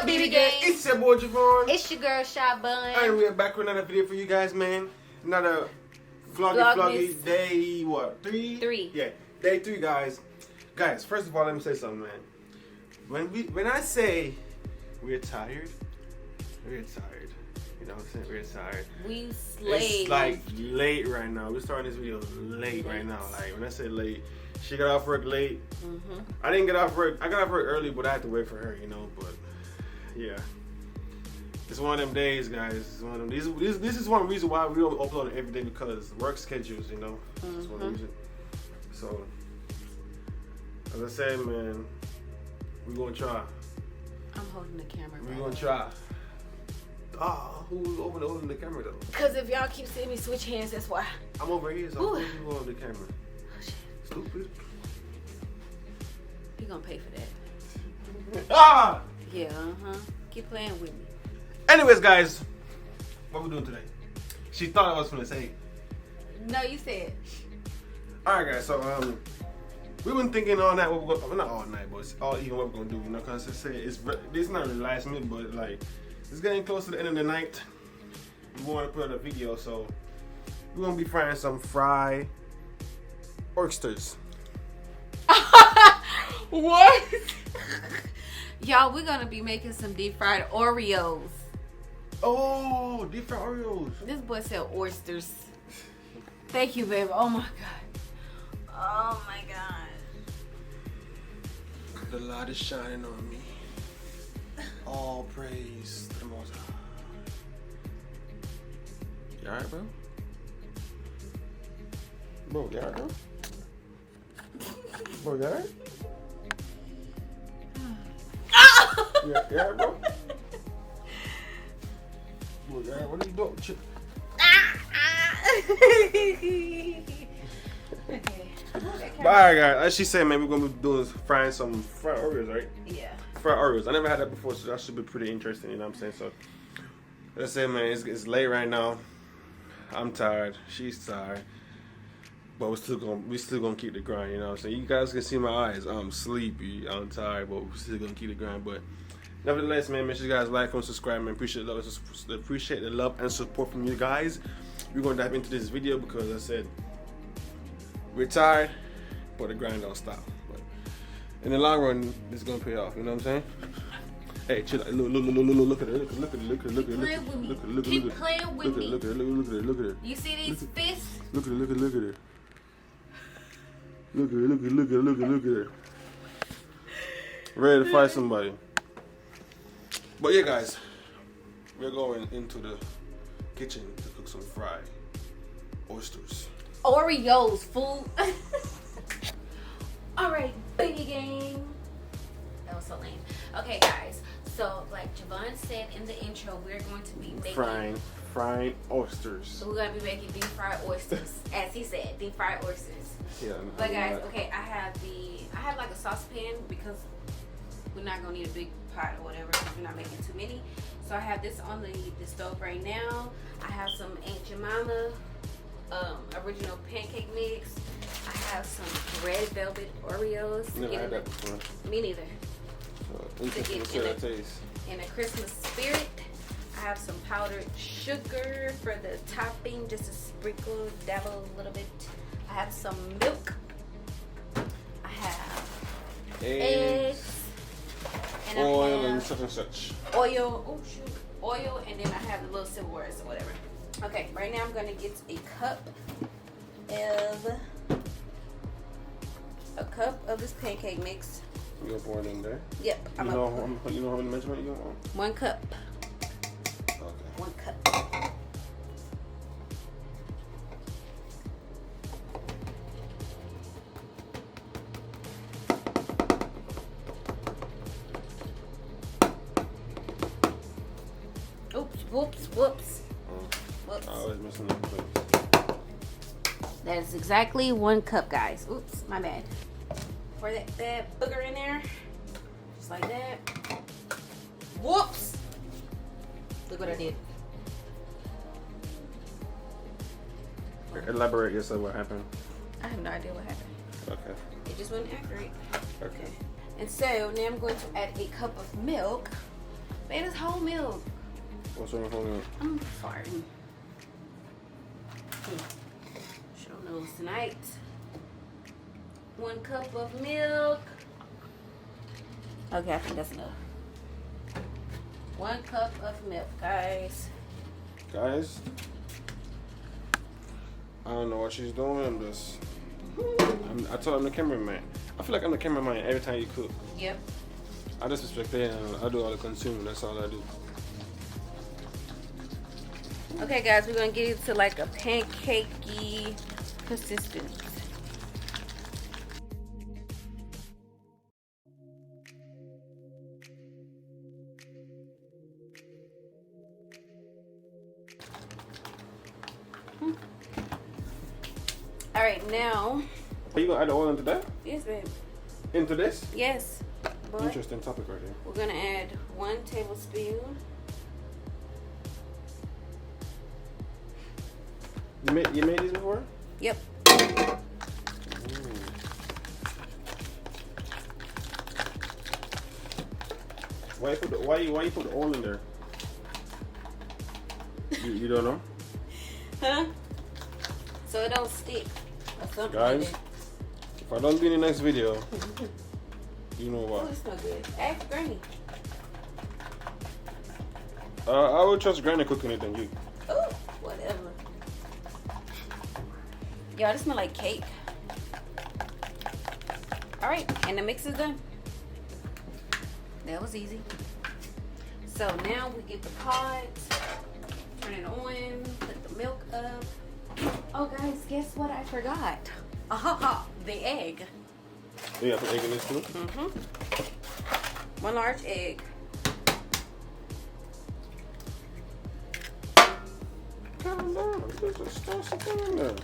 up, BB Gang? It's your boy Javon. It's your girl Shy Bun. And we are back with another video for you guys, man. Another vloggy day, what? 3? 3. Yeah, day 3, guys. Guys, first of all, let me say something, man. When I say we're tired, we're tired. You know what I'm saying? We're tired. We slayed. It's like late right now. We're starting this video late right now. Like when I say late, she got off work late. I didn't get off work. I got off work early, but I had to wait for her, you know. But yeah, it's one of them days, guys. It's one of them. This is one reason why we don't upload every day, because work schedules, you know. That's one reason. So, as I said, man, we're gonna try. I'm holding the camera. We're gonna try. Who's holding the camera though? Because if y'all keep seeing me switch hands, that's why. I'm over here, so I'm holding the camera. Oh shit. Stupid. You gonna pay for that? Yeah, Keep playing with me. Anyways, guys, what we doing today? She thought I was gonna say. No, you said. All right, guys. So we've been thinking all night. Well, not all night, but it's all even what we're gonna do. You know, cause it's not really last minute, but like it's getting close to the end of the night. We want to put out a video, so we're gonna be frying some fried oysters. What? Y'all, we're gonna be making some deep fried Oreos. Oh, deep fried Oreos. This boy said oysters. Thank you, baby. Oh my god. Oh my god. The light is shining on me. All praise to the Most High. You alright, bro? Bro, you alright, bro? Bro, you alright? You alright, bro? Bro, you alright? What are you doing? Okay. But alright, guys, as she said, man, we're gonna be frying some fried Oreos, right? Yeah. Fried Oreos. I never had that before, so that should be pretty interesting, you know what I'm saying? So, let's say, man, it's late right now. I'm tired. She's tired. But we're still gonna keep the grind, you know what I'm saying? You guys can see my eyes. I'm sleepy. I'm tired, but we're still gonna keep the grind. But nevertheless, man, make sure you guys like and subscribe, man. Appreciate the love and support from you guys. We're gonna dive into this video because I said we're tired, but the grind don't stop. But in the long run, it's gonna pay off. You know what I'm saying? Hey, chill. Look at it. Look at it. Look at it. Look at it. Keep playing with me. Look at it. Look at it. Look at it. You see these fists? Look at it. Look at it. Look at it. Look at it. Look at it. Look at it. Look at it. Ready to fight somebody. But yeah, guys, we're going into the kitchen to cook some fried oysters. Oreos, fool. Alright, baby gang. That was so lame. Okay, guys. So, like Javon said in the intro, we're going to be making fried oysters. So we're gonna be making deep fried oysters, as he said, deep fried oysters. Yeah. But guys, okay, I have like a saucepan because we're not gonna need a big pot or whatever because we're not making too many. So I have this on the stove right now. I have some Aunt Jemima original pancake mix. I have some red velvet Oreos. Never had that before. Me neither. Interesting to see that taste. In a Christmas spirit. I have some powdered sugar for the topping, just a sprinkle, dabble a little bit. I have some milk. I have eggs. And oil I have and such and such. Oil. Oh shoot. Oil, and then I have the little silverwares or whatever. Okay, right now I'm gonna get a cup of this pancake mix. You gonna pour it in there? Yep. You know how many measurement you want? 1 cup. Okay. 1 cup. Oops, whoops. Whoops. I always missing that place. That is exactly 1 cup, guys. Oops, my bad. Pour that booger in there. Just like that. Whoops! Look what I did. Elaborate yourself what happened. I have no idea what happened. Okay. It just wasn't accurate. Okay. And so now I'm going to add a cup of milk. Man, it's whole milk. What's wrong with whole milk? I'm farting. Show nose tonight. 1 cup of milk. Okay, I think that's enough. 1 cup of milk, guys. Guys, I don't know what she's doing. I told I'm the cameraman. I feel like I'm the cameraman every time you cook. Yep. I just respect it and I do all the consuming. That's all I do. Okay, guys, we're gonna get it to like a pancakey consistency. All right, now. Are you gonna add the oil into that? Yes, babe. Into this? Yes. But Interesting topic right here. we're gonna add 1 tablespoon. You made these before? Yep. Why you put the oil in there? You don't know? Huh? So it don't stick or something. Guys, like that. if I don't be in the next video, you know Oh, what? it's not good. Ask Granny. I would trust Granny cooking it than you. Oh, whatever. Y'all, this smell like cake. All right, and the mix is done. That was easy. So now we get the pot, turn it on, put the milk up. Oh, guys, guess what I forgot? The egg. You got some egg in this too? Mm-hmm. 1 large egg. Calm down. Just throw something in there.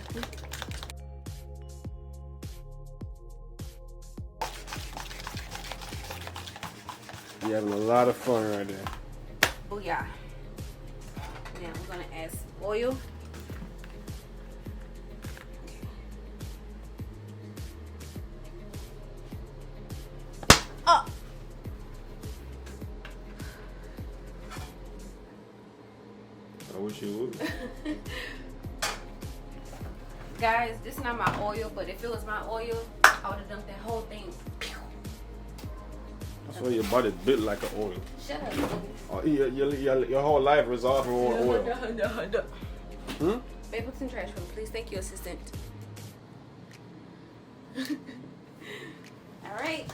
You're having a lot of fun right there. Oh, yeah. Now we're going to add some oil. Oh! I wish you would. Guys, this is not my oil, but if it was my oil, I would have dumped that whole thing. That's why your body built like an oil. Shut up. Oh, your whole life resolved around oil. No. Babe, put some trash for me, please. Thank you, assistant. All right.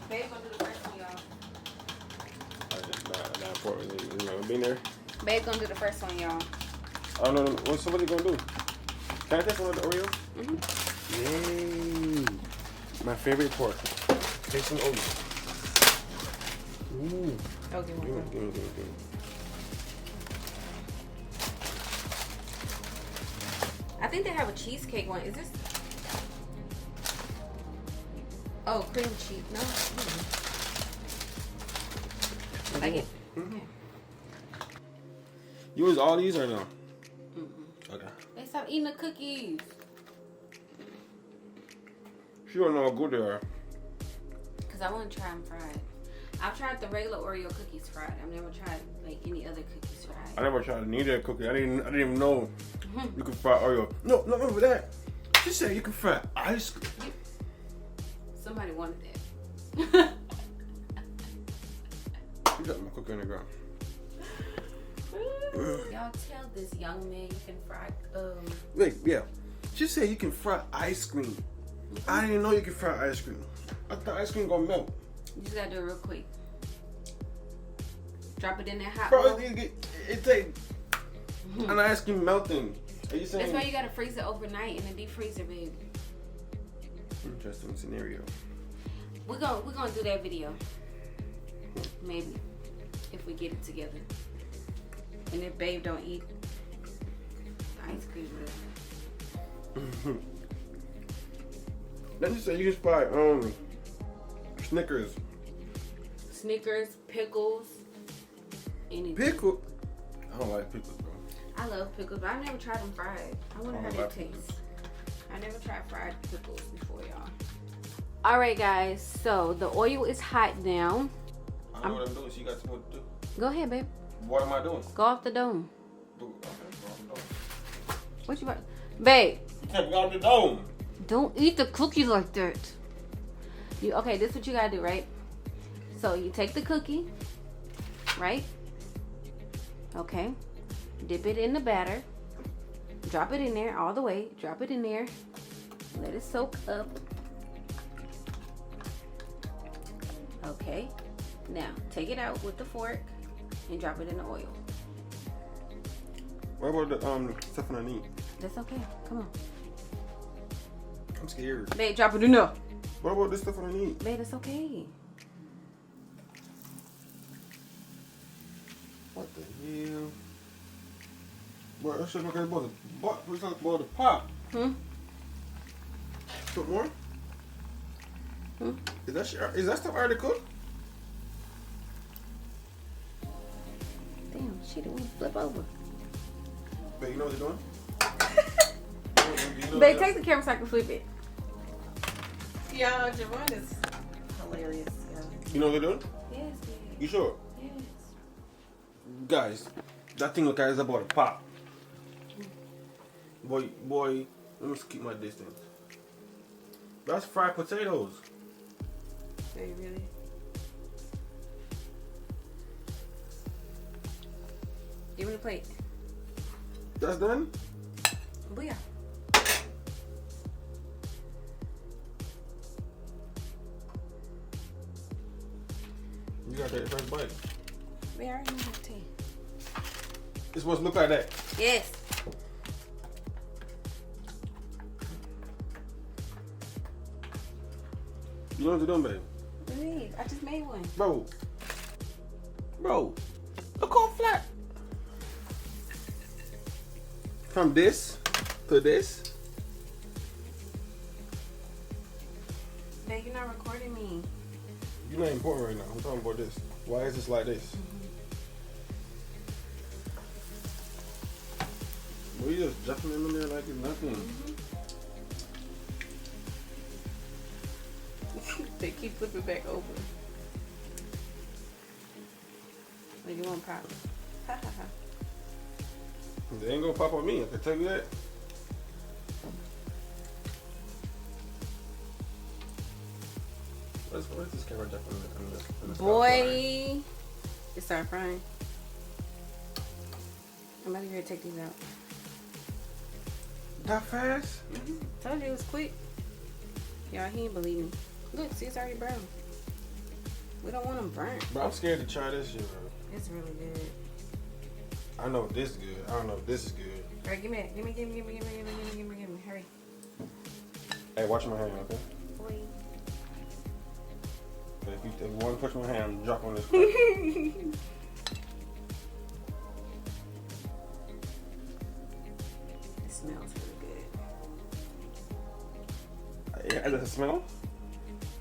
Babe, gonna do the first one, y'all. Not important. You know, being there. Babe, gonna do the first one, y'all. I don't know. What's somebody gonna do? Can I taste one of the Oreos? Mm-hmm. Yay! My favorite part. Tasting Oreos. Ooh. Okay, Give me. I think they have a cheesecake one. Is this? Oh, cream cheese. No. Like it? Mm-hmm. You use all these or no? Okay. They stop eating the cookies. She don't know how good they are. Because I want to try them fried. I've tried the regular Oreo cookies fried. I've never tried like any other cookies fried. I never tried neither cookie. I didn't even know you could fry Oreo. No, remember that. She said you could fry ice cream. Somebody wanted that. You got my cookie in the ground. Y'all tell this young man you can fry. Wait, yeah. She said you can fry ice cream. I didn't know you could fry ice cream. I thought ice cream gonna melt. You just gotta do it real quick. Drop it in that hot Bro, bowl. it take an ice cream melting. Are you saying? That's why you gotta freeze it overnight in the deep freezer, baby. Interesting scenario. We're gonna do that video. Maybe. If we get it together. And if babe don't eat ice cream with us. Then you say you can fry Snickers. Snickers, pickles, anything. Pickle? I don't like pickles, bro. I love pickles, but I've never tried them fried. I wonder how I they like taste. pickles. I never tried fried pickles before, y'all. All right, guys. So the oil is hot now. I I know what I'm doing. So you got something to do. Go ahead, babe. What am I doing? Go off the dome. Okay, go off the dome. What you about? Babe. You can't go off the dome. Don't eat the cookie like that. Okay, this is what you gotta do, right? So you take the cookie, right? Okay. Dip it in the batter. Drop it in there all the way. Drop it in there. Let it soak up. Okay. Now, take it out with the fork and drop it in the oil. What about the stuff underneath? That's okay. Come on. I'm scared. Babe, drop it in there. What about this stuff underneath? Babe, it's okay. What the hell? What? I should look at the pop. Put more? Is that stuff already cooked? Damn, she didn't flip over. Babe, you know what they're doing? Babe, take the camera so I can flip it. Yo, Javon is hilarious. Yeah. You know what they're doing? Yes, babe. You sure? Yes. Guys, that thing look like it's about to pop. Boy, let me keep my distance. That's fried potatoes. Babe, really? Give me the plate. That's done? Booyah. You got that first bite. We already know the tea. It's supposed to look like that. Yes. You know what they're doing, babe? Please, I just made one. Bro, look how flat. From this to this. Babe, you're not recording me. You're not important right now. I'm talking about this. Why is this like this? Well, you just jumping in there like it's nothing. They keep flipping back over. Like you want pop. Ha ha ha. They ain't gonna pop on me, I can tell you that. Where's this camera jumping in the Boy, it started frying. I'm about to go take these out. That fast? Told you it was quick. Y'all, he ain't believe me. Look, see, it's already brown. We don't want them burnt. Bro, I'm scared to try this shit, bro. It's really good. I know this is good. I don't know if this is good. All right, give me. Hurry. Hey, watch my hand, okay? Boy. If you want to touch my hand, drop on this. It smells really good. Yeah, does it smell?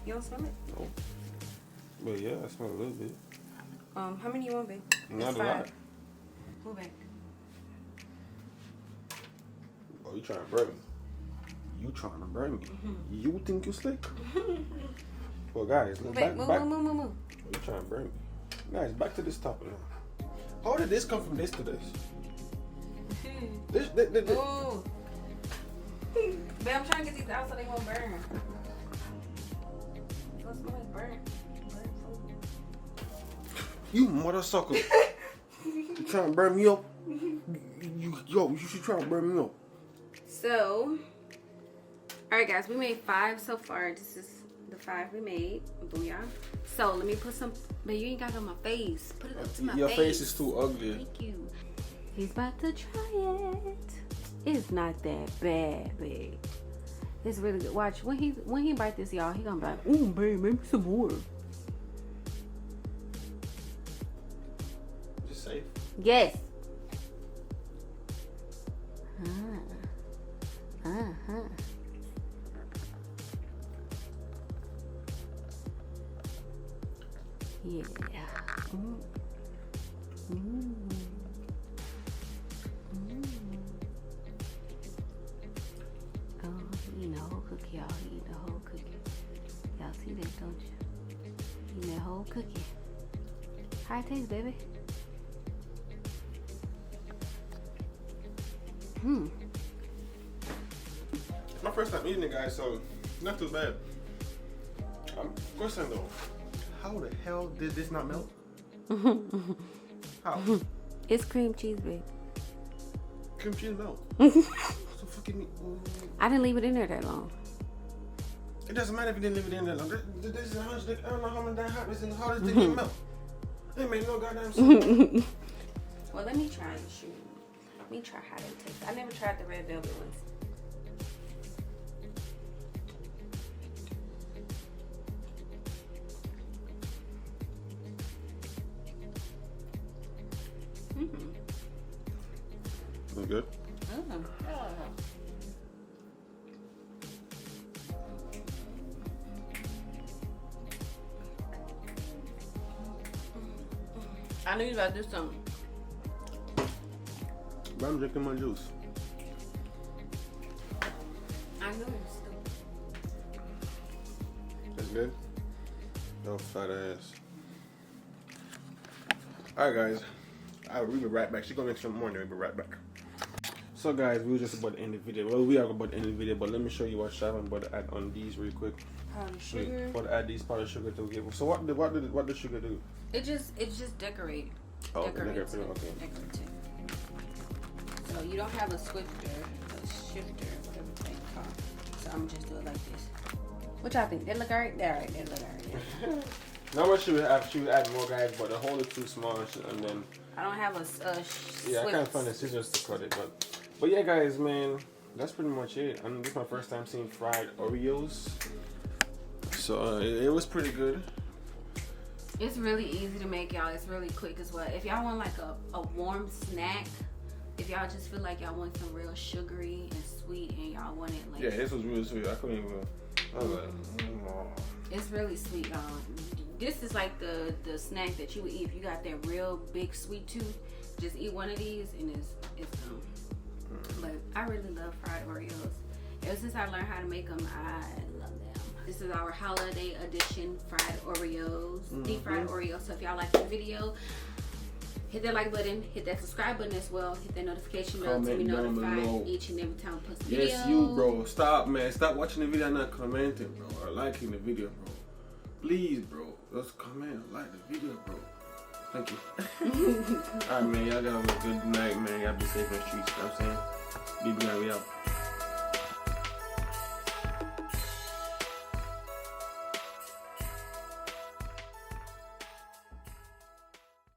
You don't smell it? No. But yeah, I smell a little bit. How many you want, babe? Not a lot. Move back. Oh, you trying to burn me? You trying to burn me? You think you slick? Well, guys, Move back. move. Oh, you trying to burn me? Guys, back to this topic now. How did this come from this to this? This. Ooh. Babe, I'm trying to get these out so they won't burn. It don't smell like burnt food. You mother sucker. You trying to burn me up? You should try to burn me up. So, alright guys, we made 5 so far. This is the 5 we made. Booyah. So, let me put some, but you ain't got it on my face. Put it up to my face. Your face is too ugly. Thank you. He's about to try it. It's not that bad, babe. It's really good. Watch, when he bite this, y'all, he gonna be like, ooh, babe, make me some more. Is it safe? Yes. Yeah. Oh, he eating the whole cookie, y'all. He eating the whole cookie. Y'all see that, don't you? Eating that whole cookie. How it tastes, baby? My first time eating it, guys, so not too bad. Question though, how the hell did this not melt? How? It's cream cheese, babe. Cream cheese melt. So fucking. I didn't leave it in there that long. It doesn't matter if you didn't leave it in there long. This is I don't know how many damn happens and how this didn't melt. It made no goddamn sense. Well, let me try and shoot. Let me try how they taste. I never tried the red velvet ones. That's good. I knew you about to do something. But I'm drinking my juice. I knew it was stupid. That's good? No fat ass. Alright guys. We'll be right back. She's gonna make some more and we'll be right back. So guys, we were just about to end the video. Well, we are about to end the video, but let me show you what I'm about to add on these real quick. Powdered sugar. About to add these powdered sugar to give. So what did sugar do? It just decorate. Oh, Decorates. okay. Decorative. So you don't have a swifter, a shifter, whatever they call. So I'm just do it like this. What y'all think? They look alright? They're alright. They look alright. Not much she would add more, guys, but the hole is too small, and then I don't have a yeah, I can't find the scissors to cut it, but yeah, guys, man, that's pretty much it. I mean, this is my first time seeing fried Oreos, so it was pretty good. It's really easy to make, y'all. It's really quick as well. If y'all want like a warm snack, if y'all just feel like y'all want some real sugary and sweet, and y'all want it like this was really sweet. I couldn't even. I was like, it's really sweet, y'all. This is like the snack that you would eat if you got that real big sweet tooth. Just eat one of these and it's But I really love fried Oreos. Ever since I learned how to make them, I love them. This is our holiday edition fried Oreos, deep fried Oreos. So if y'all like the video, hit that like button, hit that subscribe button as well, hit that notification bell to be notified each and every time we post a video. Yes, you, bro. Stop, man. Stop watching the video and not commenting, bro, or liking the video, bro. Please, bro. Just comment or like the video, bro. Thank you. Alright, man. Y'all have a good night, man. Y'all be safe in the streets. You know what I'm saying? BB, we out.